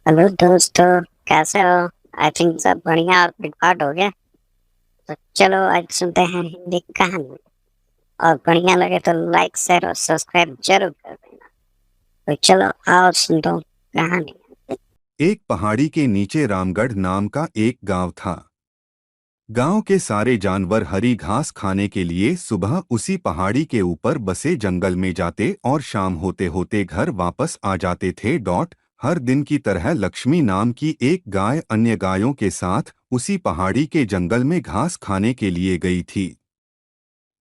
Hello दोस्तों, कैसे हो? आई थिंक सब बढ़िया और पिटपाट हो गया। तो चलो आज सुनते हैं हिंदी कहानी। और बढ़िया लगे तो लाइक शेयर और सब्सक्राइब जरूर कर देना। तो चलो आओ सुन दो कहानी। एक पहाड़ी के नीचे रामगढ़ नाम का एक गांव था। गांव के सारे जानवर हरी घास खाने के लिए सुबह उसी पहाड़ी के ऊपर बसे जंगल में जाते और शाम होते होते घर वापस आ जाते थे। हर दिन की तरह लक्ष्मी नाम की एक गाय अन्य गायों के साथ उसी पहाड़ी के जंगल में घास खाने के लिए गई थी।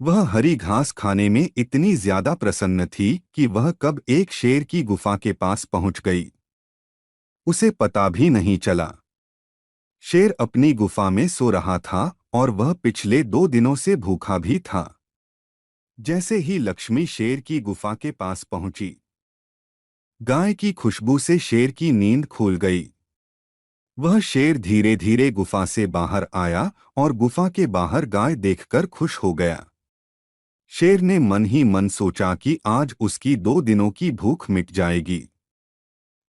वह हरी घास खाने में इतनी ज्यादा प्रसन्न थी कि वह कब एक शेर की गुफा के पास पहुंच गई, उसे पता भी नहीं चला। शेर अपनी गुफा में सो रहा था और वह पिछले 2 दिनों से भूखा भी था। जैसे ही लक्ष्मी शेर की गुफा के पास पहुंची, गाय की खुशबू से शेर की नींद खुल गई। वह शेर धीरे धीरे गुफा से बाहर आया और गुफा के बाहर गाय देखकर खुश हो गया। शेर ने मन ही मन सोचा कि आज उसकी 2 दिनों की भूख मिट जाएगी।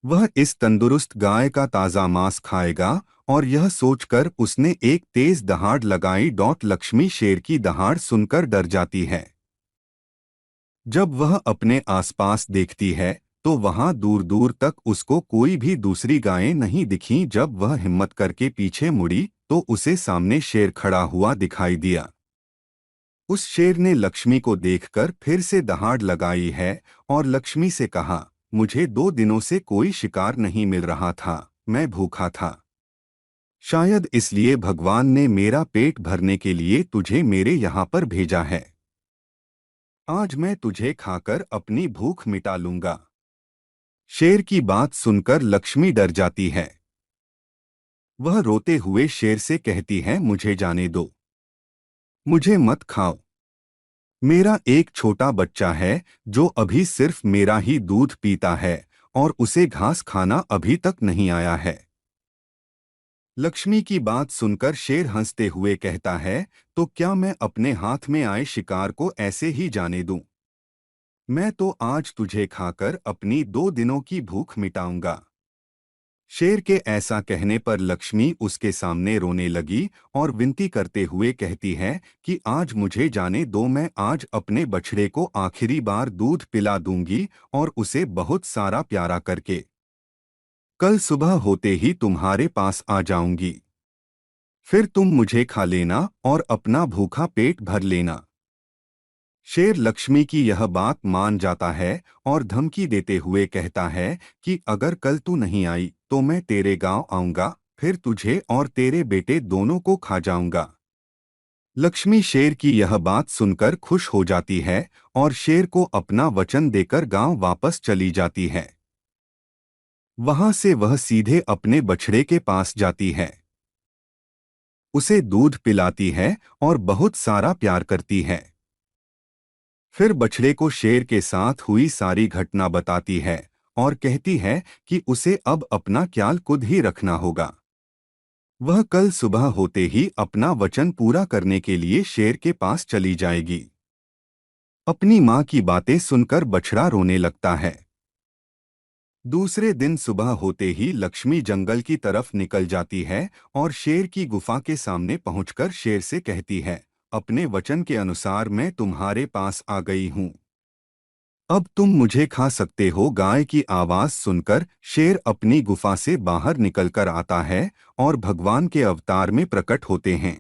वह इस तंदुरुस्त गाय का ताज़ा मांस खाएगा, और यह सोचकर उसने एक तेज दहाड़ लगाई। लक्ष्मी शेर की दहाड़ सुनकर डर जाती है। जब वह अपने आसपास देखती है तो वहां दूर दूर तक उसको कोई भी दूसरी गायें नहीं दिखीं। जब वह हिम्मत करके पीछे मुड़ी तो उसे सामने शेर खड़ा हुआ दिखाई दिया। उस शेर ने लक्ष्मी को देखकर फिर से दहाड़ लगाई है और लक्ष्मी से कहा, मुझे 2 दिनों से कोई शिकार नहीं मिल रहा था, मैं भूखा था। शायद इसलिए भगवान ने मेरा पेट भरने के लिए तुझे मेरे यहाँ पर भेजा है। आज मैं तुझे खाकर अपनी भूख मिटा लूंगा। शेर की बात सुनकर लक्ष्मी डर जाती है। वह रोते हुए शेर से कहती है, मुझे जाने दो, मुझे मत खाओ। मेरा एक छोटा बच्चा है जो अभी सिर्फ मेरा ही दूध पीता है और उसे घास खाना अभी तक नहीं आया है। लक्ष्मी की बात सुनकर शेर हंसते हुए कहता है, तो क्या मैं अपने हाथ में आए शिकार को ऐसे ही जाने दूं? मैं तो आज तुझे खाकर अपनी 2 दिनों की भूख मिटाऊंगा। शेर के ऐसा कहने पर लक्ष्मी उसके सामने रोने लगी और विनती करते हुए कहती है कि आज मुझे जाने दो, मैं आज अपने बछड़े को आखिरी बार दूध पिला दूंगी और उसे बहुत सारा प्यारा करके कल सुबह होते ही तुम्हारे पास आ जाऊंगी। फिर तुम मुझे खा लेना और अपना भूखा पेट भर लेना। शेर लक्ष्मी की यह बात मान जाता है और धमकी देते हुए कहता है कि अगर कल तू नहीं आई तो मैं तेरे गांव आऊंगा, फिर तुझे और तेरे बेटे दोनों को खा जाऊंगा। लक्ष्मी शेर की यह बात सुनकर खुश हो जाती है और शेर को अपना वचन देकर गांव वापस चली जाती है। वहां से वह सीधे अपने बछड़े के पास जाती है, उसे दूध पिलाती है और बहुत सारा प्यार करती है। फिर बछड़े को शेर के साथ हुई सारी घटना बताती है और कहती है कि उसे अब अपना ख्याल खुद ही रखना होगा। वह कल सुबह होते ही अपना वचन पूरा करने के लिए शेर के पास चली जाएगी। अपनी माँ की बातें सुनकर बछड़ा रोने लगता है। दूसरे दिन सुबह होते ही लक्ष्मी जंगल की तरफ निकल जाती है और शेर की गुफा के सामने पहुंचकर शेर से कहती है, अपने वचन के अनुसार मैं तुम्हारे पास आ गई हूँ, अब तुम मुझे खा सकते हो। गाय की आवाज सुनकर शेर अपनी गुफा से बाहर निकलकर आता है और भगवान के अवतार में प्रकट होते हैं।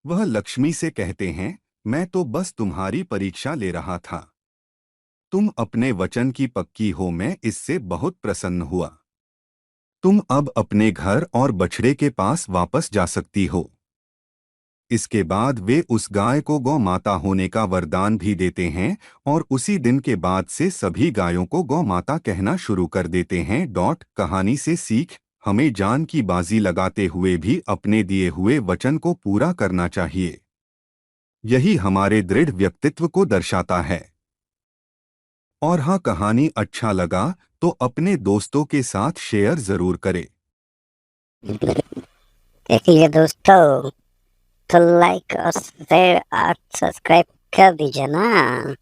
वह लक्ष्मी से कहते हैं, मैं तो बस तुम्हारी परीक्षा ले रहा था। तुम अपने वचन की पक्की हो, मैं इससे बहुत प्रसन्न हुआ। तुम अब अपने घर और बछड़े के पास वापस जा सकती हो। इसके बाद वे उस गाय को गौ माता होने का वरदान भी देते हैं और उसी दिन के बाद से सभी गायों को गौ माता कहना शुरू कर देते हैं। कहानी से सीख, हमें जान की बाजी लगाते हुए भी अपने दिए हुए वचन को पूरा करना चाहिए। यही हमारे दृढ़ व्यक्तित्व को दर्शाता है। और हाँ, कहानी अच्छा लगा तो अपने दोस्तों के साथ शेयर जरूर करें। देखिए दोस्तों, तो लाइक और शेयर और सब्सक्राइब कर दीजिए ना।